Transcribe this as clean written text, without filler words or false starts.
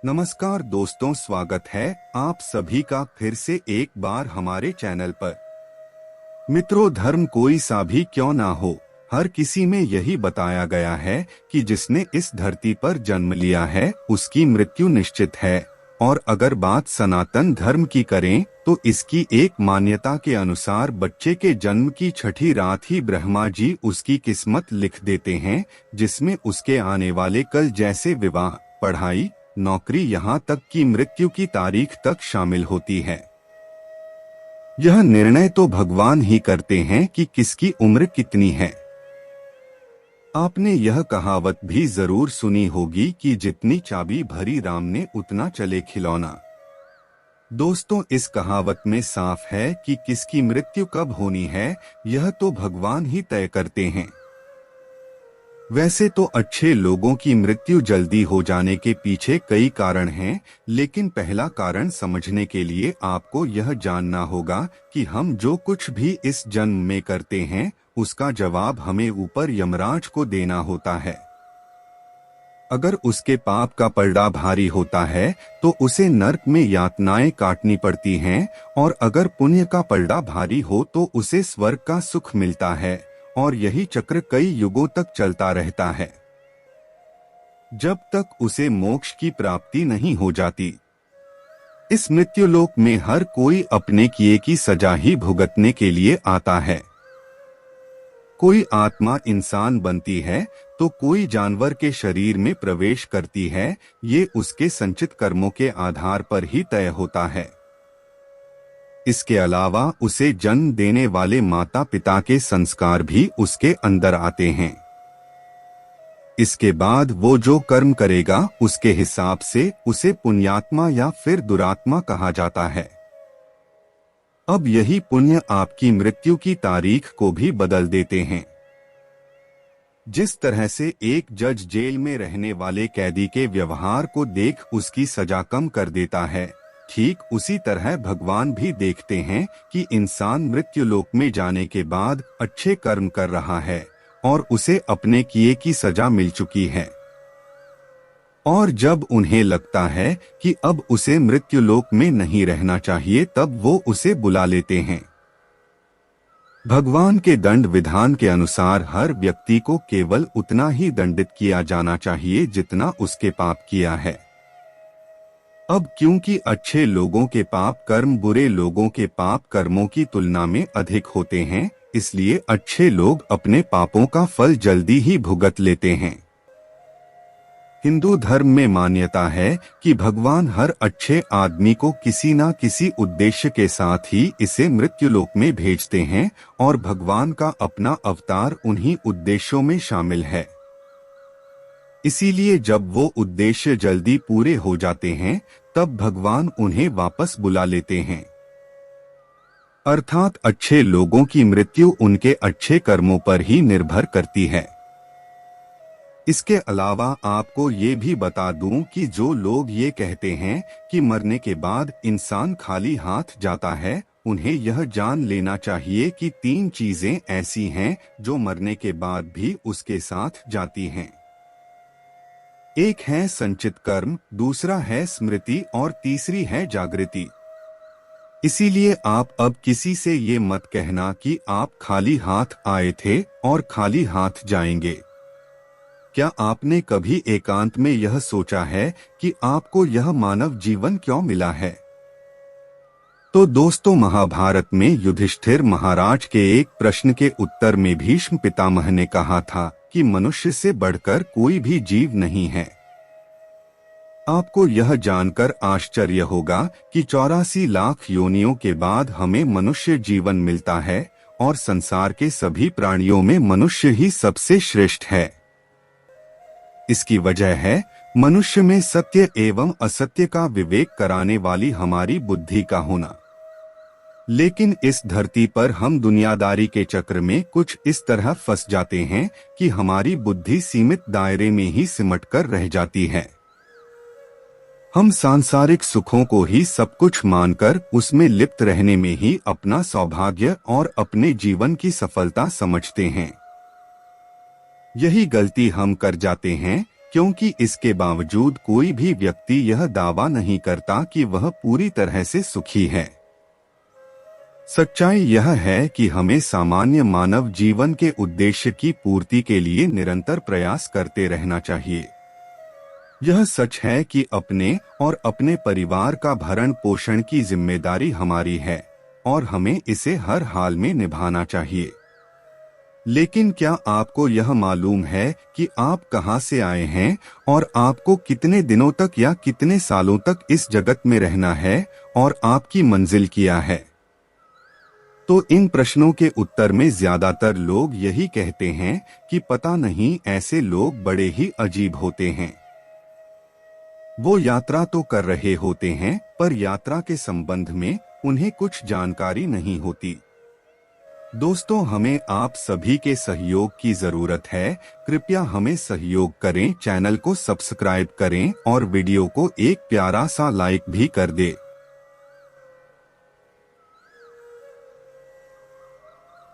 नमस्कार दोस्तों, स्वागत है आप सभी का फिर से एक बार हमारे चैनल पर। मित्रों, धर्म कोई सा भी क्यों ना हो, हर किसी में यही बताया गया है कि जिसने इस धरती पर जन्म लिया है उसकी मृत्यु निश्चित है। और अगर बात सनातन धर्म की करें तो इसकी एक मान्यता के अनुसार बच्चे के जन्म की छठी रात ही ब्रह्मा जी उसकी किस्मत लिख देते हैं, जिसमें उसके आने वाले कल जैसे विवाह, पढ़ाई, नौकरी, यहाँ तक कि मृत्यु की तारीख तक शामिल होती है। यह निर्णय तो भगवान ही करते हैं कि किसकी उम्र कितनी है। आपने यह कहावत भी जरूर सुनी होगी कि जितनी चाबी भरी राम ने उतना चले खिलौना। दोस्तों, इस कहावत में साफ है कि किसकी मृत्यु कब होनी है यह तो भगवान ही तय करते हैं। वैसे तो अच्छे लोगों की मृत्यु जल्दी हो जाने के पीछे कई कारण हैं, लेकिन पहला कारण समझने के लिए आपको यह जानना होगा कि हम जो कुछ भी इस जन्म में करते हैं उसका जवाब हमें ऊपर यमराज को देना होता है। अगर उसके पाप का पलड़ा भारी होता है तो उसे नर्क में यातनाएं काटनी पड़ती हैं, और अगर पुण्य का पलड़ा भारी हो तो उसे स्वर्ग का सुख मिलता है। और यही चक्र कई युगों तक चलता रहता है, जब तक उसे मोक्ष की प्राप्ति नहीं हो जाती। इस मृत्युलोक में हर कोई अपने किए की सजा ही भुगतने के लिए आता है। कोई आत्मा इंसान बनती है तो कोई जानवर के शरीर में प्रवेश करती है, ये उसके संचित कर्मों के आधार पर ही तय होता है। इसके अलावा उसे जन्म देने वाले माता पिता के संस्कार भी उसके अंदर आते हैं। इसके बाद वो जो कर्म करेगा उसके हिसाब से उसे पुण्यात्मा या फिर दुरात्मा कहा जाता है। अब यही पुण्य आपकी मृत्यु की तारीख को भी बदल देते हैं। जिस तरह से एक जज जेल में रहने वाले कैदी के व्यवहार को देख उसकी सजा कम कर देता है, ठीक उसी तरह भगवान भी देखते हैं कि इंसान मृत्युलोक में जाने के बाद अच्छे कर्म कर रहा है और उसे अपने किए की सजा मिल चुकी है। और जब उन्हें लगता है कि अब उसे मृत्युलोक में नहीं रहना चाहिए तब वो उसे बुला लेते हैं। भगवान के दंड विधान के अनुसार हर व्यक्ति को केवल उतना ही दंडित किया जाना चाहिए जितना उसके पाप किया है। अब क्योंकि अच्छे लोगों के पाप कर्म बुरे लोगों के पाप कर्मों की तुलना में अधिक होते हैं, इसलिए अच्छे लोग अपने पापों का फल जल्दी ही भुगत लेते हैं। हिंदू धर्म में मान्यता है कि भगवान हर अच्छे आदमी को किसी न किसी उद्देश्य के साथ ही इसे मृत्युलोक में भेजते हैं, और भगवान का अपना अवतार उन्हीं उद्देश्यों में शामिल है। इसीलिए जब वो उद्देश्य जल्दी पूरे हो जाते हैं तब भगवान उन्हें वापस बुला लेते हैं। अर्थात अच्छे लोगों की मृत्यु उनके अच्छे कर्मों पर ही निर्भर करती है। इसके अलावा आपको ये भी बता दूं कि जो लोग ये कहते हैं कि मरने के बाद इंसान खाली हाथ जाता है, उन्हें यह जान लेना चाहिए कि 3 चीजें ऐसी हैं जो मरने के बाद भी उसके साथ जाती हैं। एक है संचित कर्म, दूसरा है स्मृति और तीसरी है जागृति। इसीलिए आप अब किसी से ये मत कहना कि आप खाली हाथ आए थे और खाली हाथ जाएंगे। क्या आपने कभी एकांत में यह सोचा है कि आपको यह मानव जीवन क्यों मिला है? तो दोस्तों, महाभारत में युधिष्ठिर महाराज के एक प्रश्न के उत्तर में भीष्म पितामह ने कहा था कि मनुष्य से बढ़कर कोई भी जीव नहीं है। आपको यह जानकर आश्चर्य होगा कि 84 लाख योनियों के बाद हमें मनुष्य जीवन मिलता है, और संसार के सभी प्राणियों में मनुष्य ही सबसे श्रेष्ठ है। इसकी वजह है मनुष्य में सत्य एवं असत्य का विवेक कराने वाली हमारी बुद्धि का होना। लेकिन इस धरती पर हम दुनियादारी के चक्र में कुछ इस तरह फंस जाते हैं कि हमारी बुद्धि सीमित दायरे में ही सिमटकर रह जाती है। हम सांसारिक सुखों को ही सब कुछ मानकर उसमें लिप्त रहने में ही अपना सौभाग्य और अपने जीवन की सफलता समझते हैं। यही गलती हम कर जाते हैं क्योंकि इसके बावजूद कोई भी व्यक्ति यह दावा नहीं करता कि वह पूरी तरह से सुखी है। सच्चाई यह है कि हमें सामान्य मानव जीवन के उद्देश्य की पूर्ति के लिए निरंतर प्रयास करते रहना चाहिए। यह सच है कि अपने और अपने परिवार का भरण पोषण की जिम्मेदारी हमारी है और हमें इसे हर हाल में निभाना चाहिए। लेकिन क्या आपको यह मालूम है कि आप कहां से आए हैं और आपको कितने दिनों तक या कितने सालों तक इस जगत में रहना है और आपकी मंजिल क्या है? तो इन प्रश्नों के उत्तर में ज्यादातर लोग यही कहते हैं कि पता नहीं, ऐसे लोग बड़े ही अजीब होते हैं। वो यात्रा तो कर रहे होते हैं पर यात्रा के संबंध में उन्हें कुछ जानकारी नहीं होती। दोस्तों, हमें आप सभी के सहयोग की जरूरत है। कृपया हमें सहयोग करें, चैनल को सब्सक्राइब करें और वीडियो को एक प्यारा सा लाइक भी कर दें।